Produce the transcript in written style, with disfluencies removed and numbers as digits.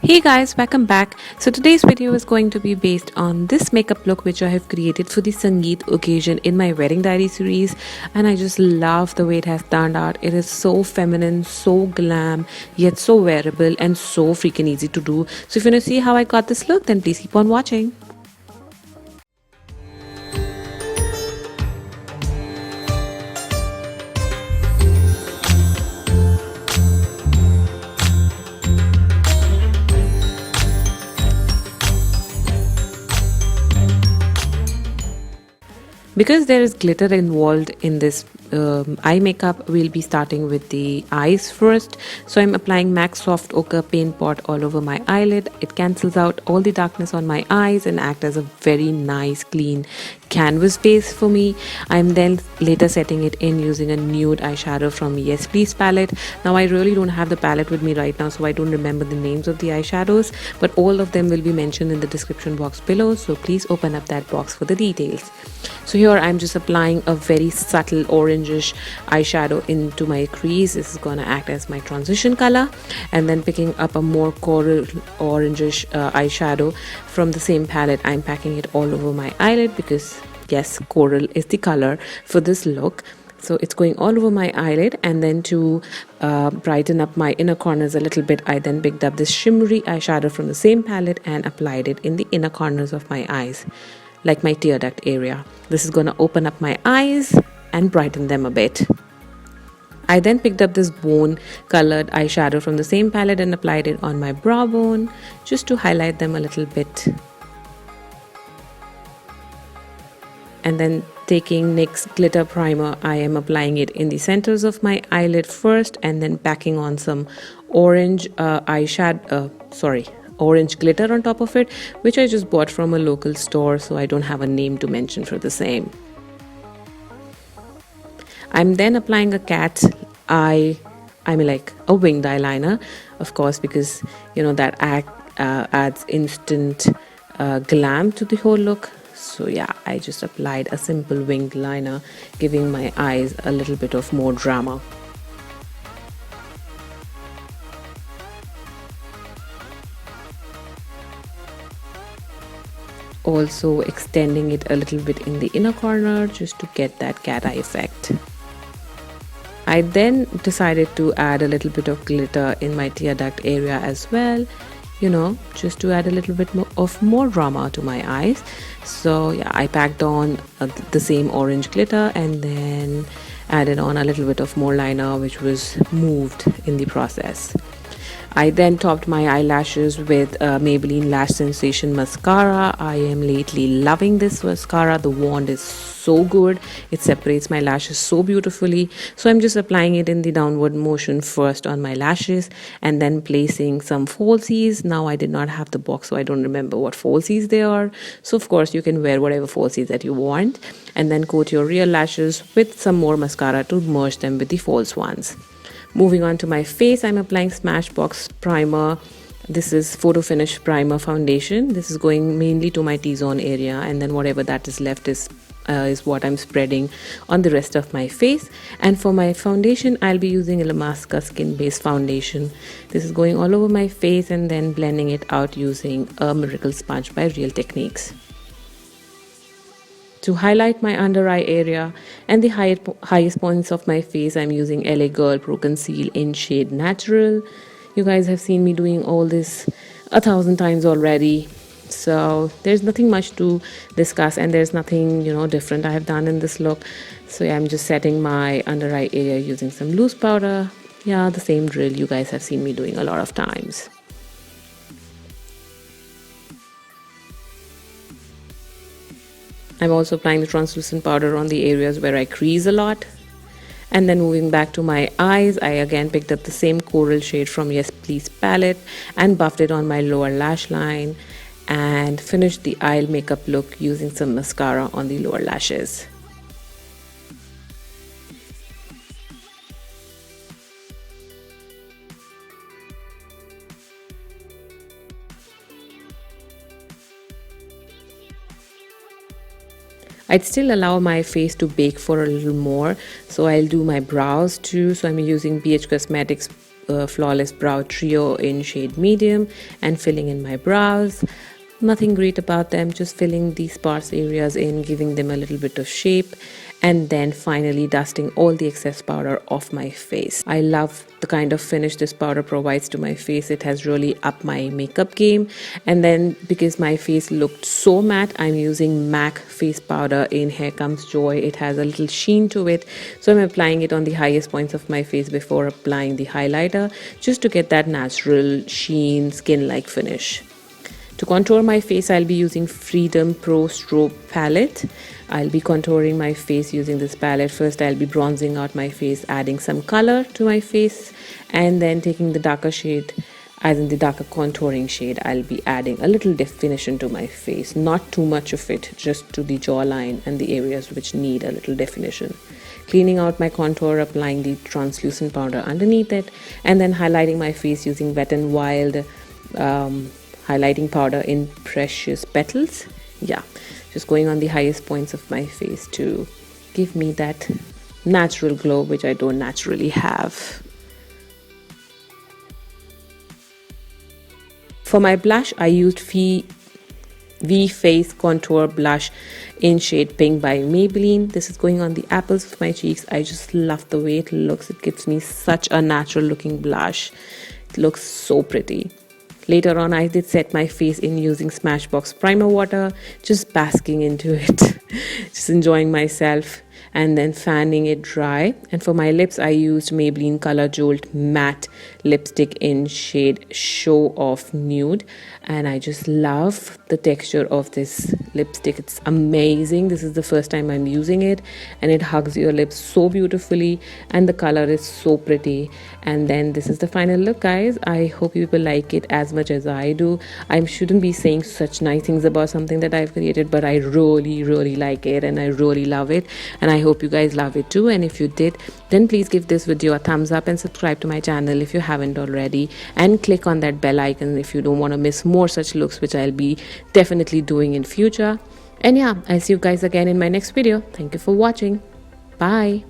Hey guys, welcome back. So today's video is going to be based on this makeup look which I have created for the Sangeet occasion in my wedding diary series, and I just love the way it has turned out. It is so feminine, so glam, yet so wearable and so freaking easy to do. So if you want to see how I got this look, then please keep on watching. Because there is glitter involved in this eye makeup, we'll be starting with the eyes first. So I'm applying MAC Soft Ochre Paint Pot all over my eyelid. It cancels out all the darkness on my eyes and acts as a very nice clean canvas base for me. I'm then later setting it in using a nude eyeshadow from Yes Please palette. Now I really don't have the palette with me right now, so I don't remember the names of the eyeshadows, but all of them will be mentioned in the description box below, so please open up that box for the details. So here I'm just applying a very subtle orangish eyeshadow into my crease. This is going to act as my transition color, and then picking up a more coral orangish eyeshadow from the same palette. I'm packing it all over my eyelid because yes, coral is the color for this look. So it's going all over my eyelid, and then to brighten up my inner corners a little bit, I then picked up this shimmery eyeshadow from the same palette and applied it in the inner corners of my eyes, like my tear duct area. This is going to open up my eyes and brighten them a bit. I then picked up this bone colored eyeshadow from the same palette and applied it on my brow bone just to highlight them a little bit. And then taking NYX Glitter Primer, I am applying it in the centers of my eyelid first, and then packing on some orange orange glitter on top of it, which I just bought from a local store, so I don't have a name to mention for the same. I'm then applying a cat's eye, like a winged eyeliner, of course, because that adds instant glam to the whole look. So yeah, I just applied a simple winged liner, giving my eyes a little bit of more drama. Also extending it a little bit in the inner corner just to get that cat eye effect. I then decided to add a little bit of glitter in my tear duct area as well, just to add a little bit more drama to my eyes. So yeah, I packed on the same orange glitter and then added on a little bit of more liner, which was moved in the process. I then topped my eyelashes with Maybelline Lash Sensation Mascara. I am lately loving this mascara. The wand is so good. It separates my lashes so beautifully. So I'm just applying it in the downward motion first on my lashes and then placing some falsies. Now I did not have the box, so I don't remember what falsies they are. So of course you can wear whatever falsies that you want, and then coat your real lashes with some more mascara to merge them with the false ones. Moving on to my face, I'm applying Smashbox primer. This is Photo Finish Primer Foundation. This is going mainly to my T-zone area, and then whatever that is left is what I'm spreading on the rest of my face. And for my foundation, I'll be using Illamasqua Skin Base Foundation. This is going all over my face and then blending it out using a Miracle Sponge by Real Techniques. To highlight my under eye area and the highest points of my face, I'm using LA Girl Pro Conceal in shade Natural. You guys have seen me doing all this 1,000 times already, so there's nothing much to discuss, and there's nothing different I have done in this look. So yeah, I'm just setting my under eye area using some loose powder. Yeah, the same drill you guys have seen me doing a lot of times. I'm also applying the translucent powder on the areas where I crease a lot. And then moving back to my eyes, I again picked up the same coral shade from Yes Please palette and buffed it on my lower lash line and finished the eye makeup look using some mascara on the lower lashes. I'd still allow my face to bake for a little more, so I'll do my brows too. So I'm using PAC Cosmetics Flawless Brow Trio in shade medium and filling in my brows. Nothing great about them, just filling these sparse areas in, giving them a little bit of shape, and then finally dusting all the excess powder off my face. I love the kind of finish this powder provides to my face. It has really upped my makeup game. And then because my face looked so matte, I'm using MAC face powder in Here Comes Joy. It has a little sheen to it, so I'm applying it on the highest points of my face before applying the highlighter, just to get that natural sheen skin-like finish. To contour my face, I'll be using Freedom Pro Strobe palette. I'll be contouring my face using this palette. First, I'll be bronzing out my face, adding some color to my face, and then taking the darker shade, as in the darker contouring shade, I'll be adding a little definition to my face. Not too much of it, just to the jawline and the areas which need a little definition. Cleaning out my contour, applying the translucent powder underneath it, and then highlighting my face using WetNWild highlighting powder in Precious Petals. Yeah, just going on the highest points of my face to give me that natural glow which I don't naturally have. For my blush, I used V Face Contour Blush in shade Pink by Maybelline. This is going on the apples of my cheeks. I just love the way it looks. It gives me such a natural looking blush. It looks so pretty. Later on, I did set my face in using Smashbox primer water, just basking into it, just enjoying myself, and then fanning it dry. And for my lips, I used Maybelline Color Jolt matte lipstick in shade Show Off Nude, and I just love the texture of this lipstick. It's amazing. This is the first time I'm using it, and it hugs your lips so beautifully, and the color is so pretty. And then this is the final look, guys. I hope you will like it as much as I do. I shouldn't be saying such nice things about something that I've created, but I really like it, and I really love it, and I hope you guys love it too. And if you did, then please give this video a thumbs up and subscribe to my channel if you haven't already, and click on that bell icon if you don't want to miss more such looks, which I'll be definitely doing in future. And yeah, I'll see you guys again in my next video. Thank you for watching. Bye.